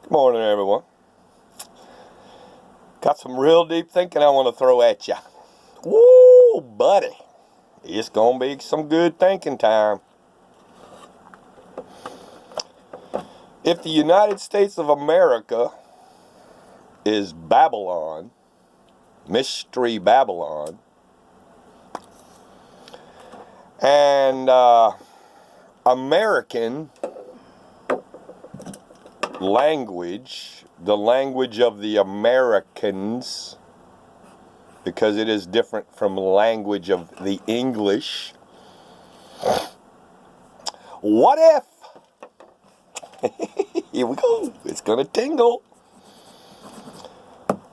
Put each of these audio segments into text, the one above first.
Good morning, everyone. Got some real deep thinking I want to throw at you. Woo, buddy. It's going to be some good thinking time. If the United States of America is Babylon, Mystery Babylon, and American language, the language of the Americans, because it is different from the language of the English. What if, here we go, it's gonna tingle.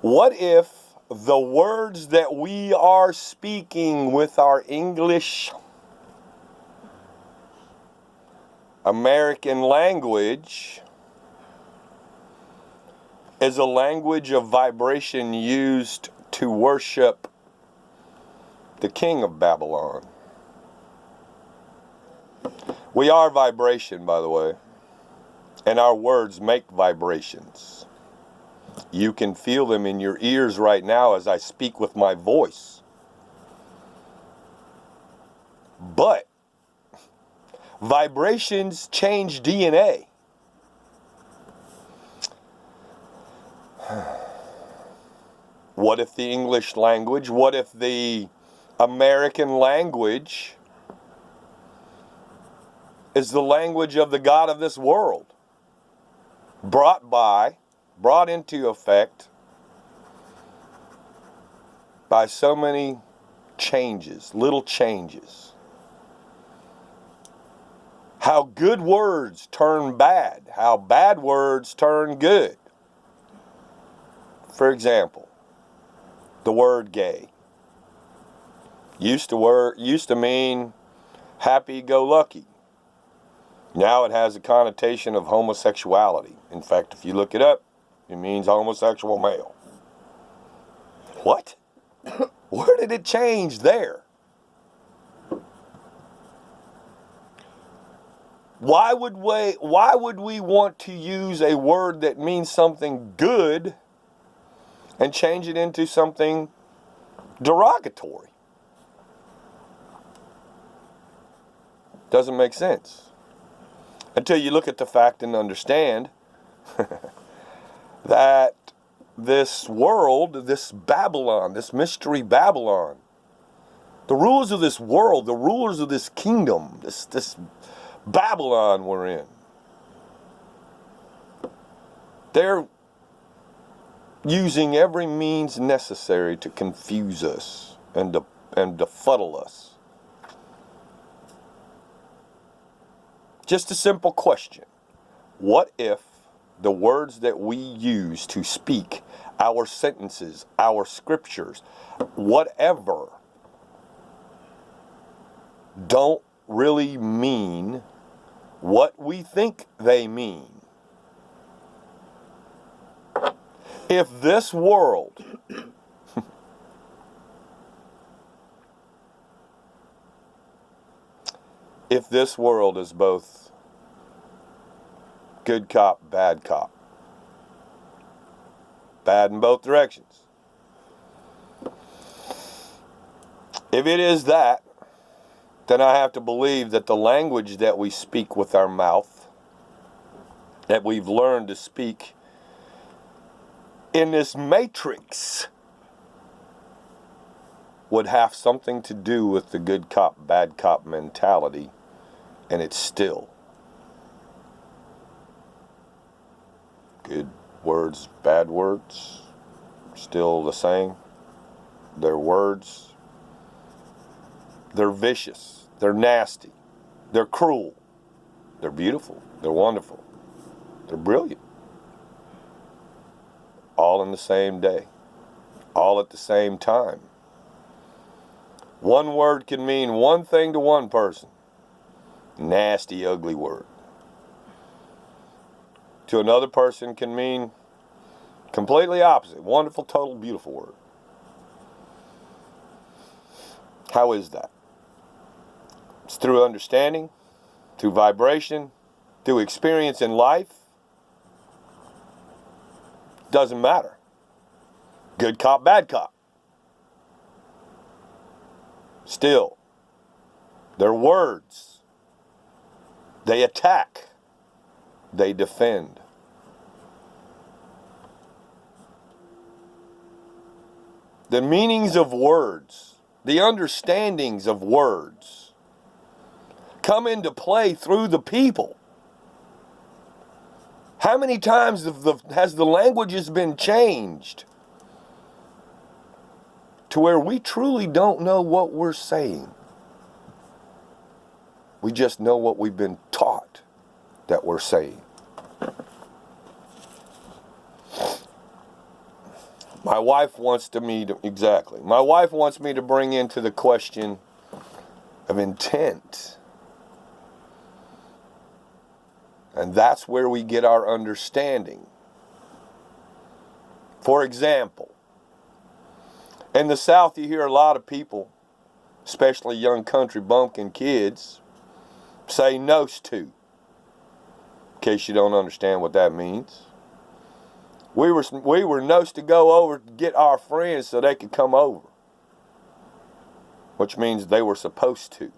What if the words that we are speaking with our English American language is a language of vibration used to worship the king of Babylon? We are vibration, by the way, and our words make vibrations. You can feel them in your ears right now as I speak with my voice. But vibrations change DNA. What if the English language, what if the American language is the language of the God of this world, brought into effect by so many changes, little changes? How good words turn bad, how bad words turn good. For example, the word gay used to mean happy-go-lucky. Now it has a connotation of homosexuality. In fact, if you look it up, it means homosexual male. What? Where did it change there? Why would we want to use a word that means something good and change it into something derogatory? Doesn't make sense. Until you look at the fact and understand that this world, this Babylon, this mystery Babylon, the rulers of this world, the rulers of this kingdom, this Babylon we're in, they're using every means necessary to confuse us and to fuddle us. Just a simple question. What if the words that we use to speak, our sentences, our scriptures, whatever, don't really mean what we think they mean? If this world is both good cop, bad in both directions, if it is that, then I have to believe that the language that we speak with our mouth, that we've learned to speak in this matrix, would have something to do with the good cop, bad cop mentality, and it's still good words, bad words, still the same. They're words. They're vicious. They're nasty. They're cruel. They're beautiful. They're wonderful. They're brilliant. All in the same day. All at the same time. One word can mean one thing to one person. Nasty, ugly word. To another person can mean completely opposite. Wonderful, total, beautiful word. How is that? It's through understanding, through vibration, through experience in life, Doesn't matter. Good cop, bad cop. Still, their words, they attack, they defend. The meanings of words, the understandings of words come into play through the people. How many times has the languages been changed to where we truly don't know what we're saying? We just know what we've been taught that we're saying. My wife wants me to bring into the question of intent. And that's where we get our understanding. For example, in the South, you hear a lot of people, especially young country bumpkin kids, say "nos to," in case you don't understand what that means. We were nos to go over to get our friends so they could come over, which means they were supposed to.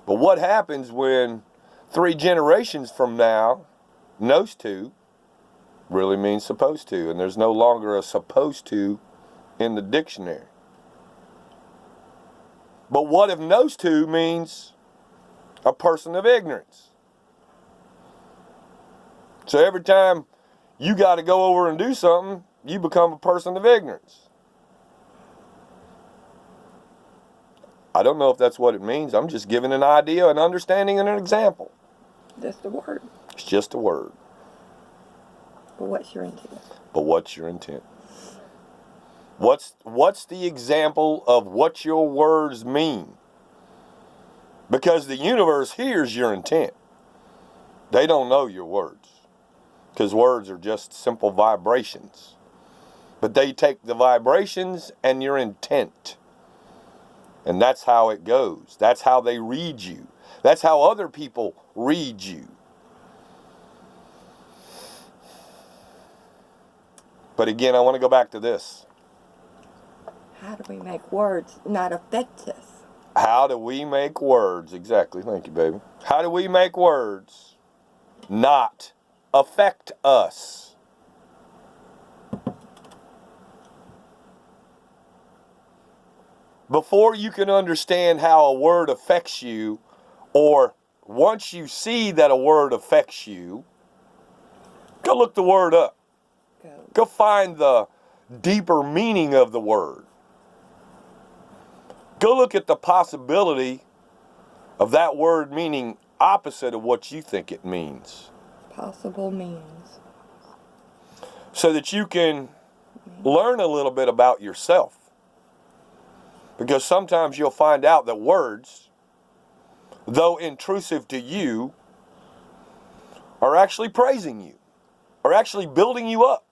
But what happens when 3 generations from now, "nos to" really means supposed to, and there's no longer a supposed to in the dictionary? But what if "nos to" means a person of ignorance? So every time you got to go over and do something, you become a person of ignorance. I don't know if that's what it means. I'm just giving an idea, an understanding, and an example. Just a word. It's just a word. But what's your intent? But what's your intent? What's the example of what your words mean? Because the universe hears your intent. They don't know your words, because words are just simple vibrations. But they take the vibrations and your intent. And that's how it goes. That's how they read you. That's how other people read you. But again, I want to go back to this. How do we make words not affect us? How do we make words? Exactly. Thank you, baby. How do we make words not affect us? Before you can understand how a word affects you, or once you see that a word affects you, go look the word up. Go find the deeper meaning of the word. Go look at the possibility of that word meaning opposite of what you think it means. Possible means. So that you can learn a little bit about yourself. Because sometimes you'll find out that words, though intrusive to you, are actually praising you, are actually building you up,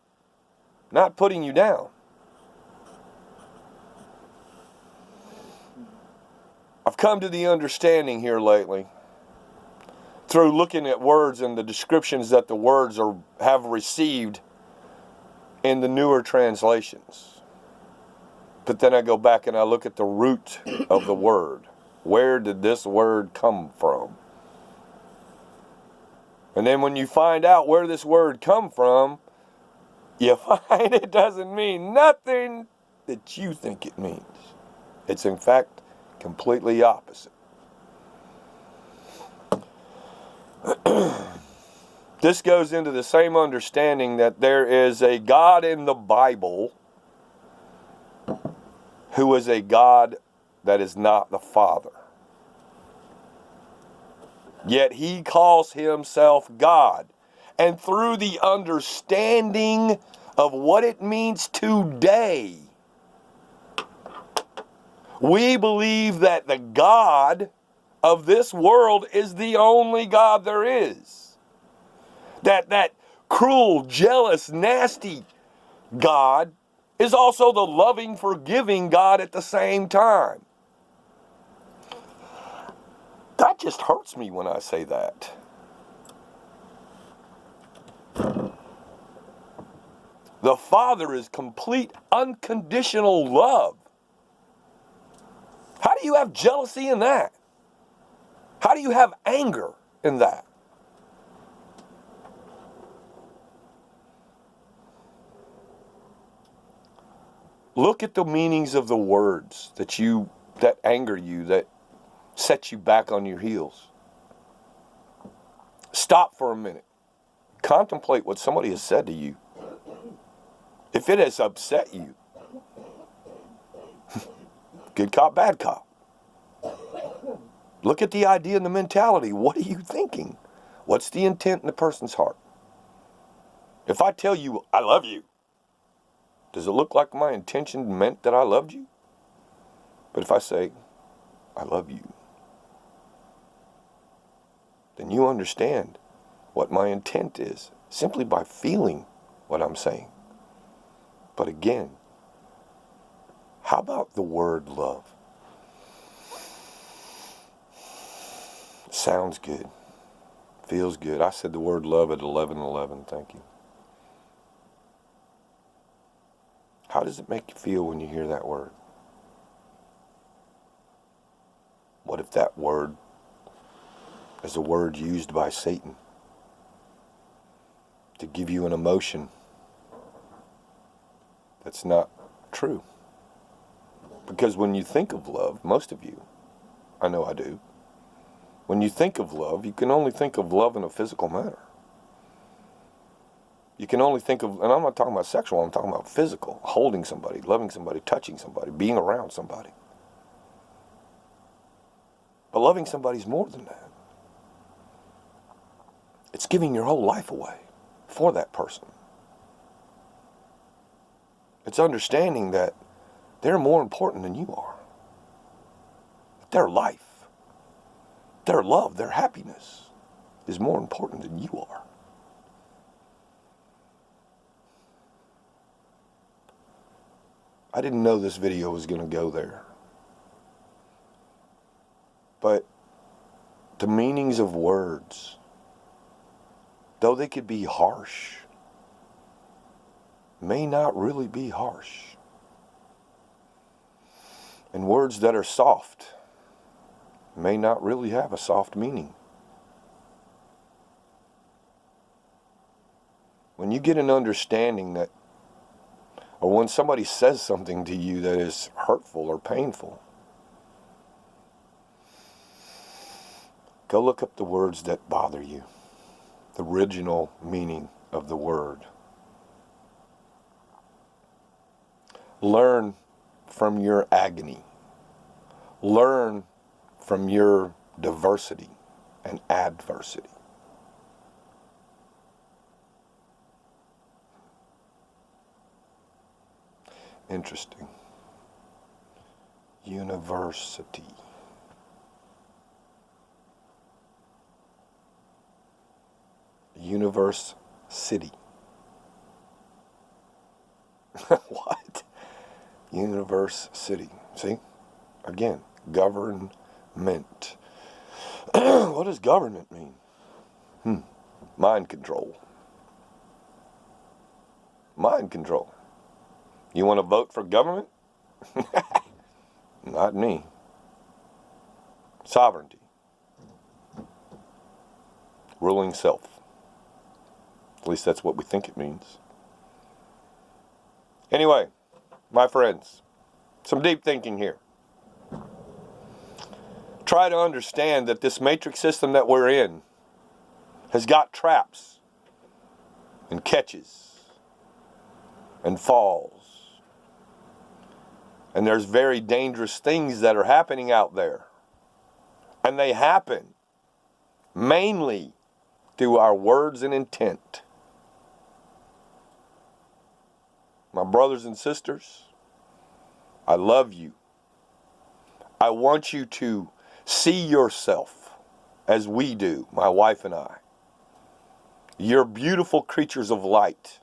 not putting you down. I've come to the understanding here lately, through looking at words and the descriptions that the words have received in the newer translations. But then I go back and I look at the root of the word. Where did this word come from? And then when you find out where this word come from, you find it doesn't mean nothing that you think it means. It's in fact completely opposite. This goes into the same understanding that there is a God in the Bible who is a God that is not the Father. Yet he calls himself God. And through the understanding of what it means today, we believe that the God of this world is the only God there is. That cruel, jealous, nasty God is also the loving, forgiving God at the same time. That just hurts me when I say that. The Father is complete, unconditional love. How do you have jealousy in that? How do you have anger in that? Look at the meanings of the words that anger you, that set you back on your heels. Stop for a minute. Contemplate what somebody has said to you. If it has upset you, good cop, bad cop. Look at the idea and the mentality. What are you thinking? What's the intent in the person's heart? If I tell you, I love you, does it look like my intention meant that I loved you? But if I say, I love you, then you understand what my intent is simply by feeling what I'm saying. But again, how about the word love? Sounds good. Feels good. I said the word love at 11:11. Thank you. How does it make you feel when you hear that word? What if that word is a word used by Satan to give you an emotion that's not true? Because when you think of love, most of you, I know I do, when you think of love, you can only think of love in a physical manner. You can only think of, and I'm not talking about sexual, I'm talking about physical, holding somebody, loving somebody, touching somebody, being around somebody. But loving somebody's more than that. It's giving your whole life away for that person. It's understanding that they're more important than you are. Their life, their love, their happiness is more important than you are. I didn't know this video was going to go there. But the meanings of words, though they could be harsh, may not really be harsh. And words that are soft may not really have a soft meaning. When you get an understanding that, or when somebody says something to you that is hurtful or painful, go look up the words that bother you, the original meaning of the word. Learn from your agony. Learn from your diversity and adversity. Interesting. University. Universe city. What? Universe city. See? Again, government. What does government mean? Mind control. Mind control. You want to vote for government? Not me. Sovereignty. Ruling self. At least that's what we think it means. Anyway, my friends, some deep thinking here. Try to understand that this matrix system that we're in has got traps and catches and falls. And there's very dangerous things that are happening out there. And they happen mainly through our words and intent. My brothers and sisters, I love you. I want you to see yourself as we do, my wife and I. You're beautiful creatures of light.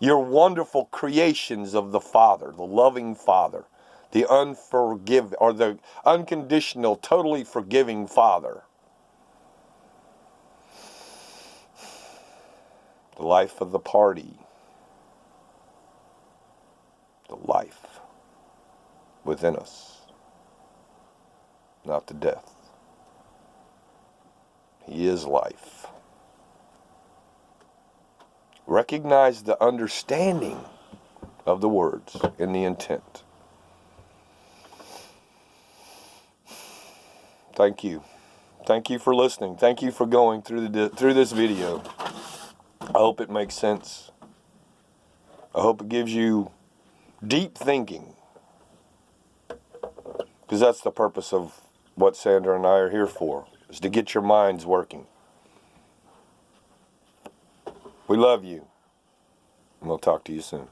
You're wonderful creations of the Father, the loving Father, the the unconditional, totally forgiving Father. The life of the party within us, not the death. He is life. Recognize the understanding of the words and the intent. Thank you. Thank you for listening. Thank you for going through this video. I hope it makes sense. I hope it gives you deep thinking. Because that's the purpose of what Sandra and I are here for, is to get your minds working. We love you. And we'll talk to you soon.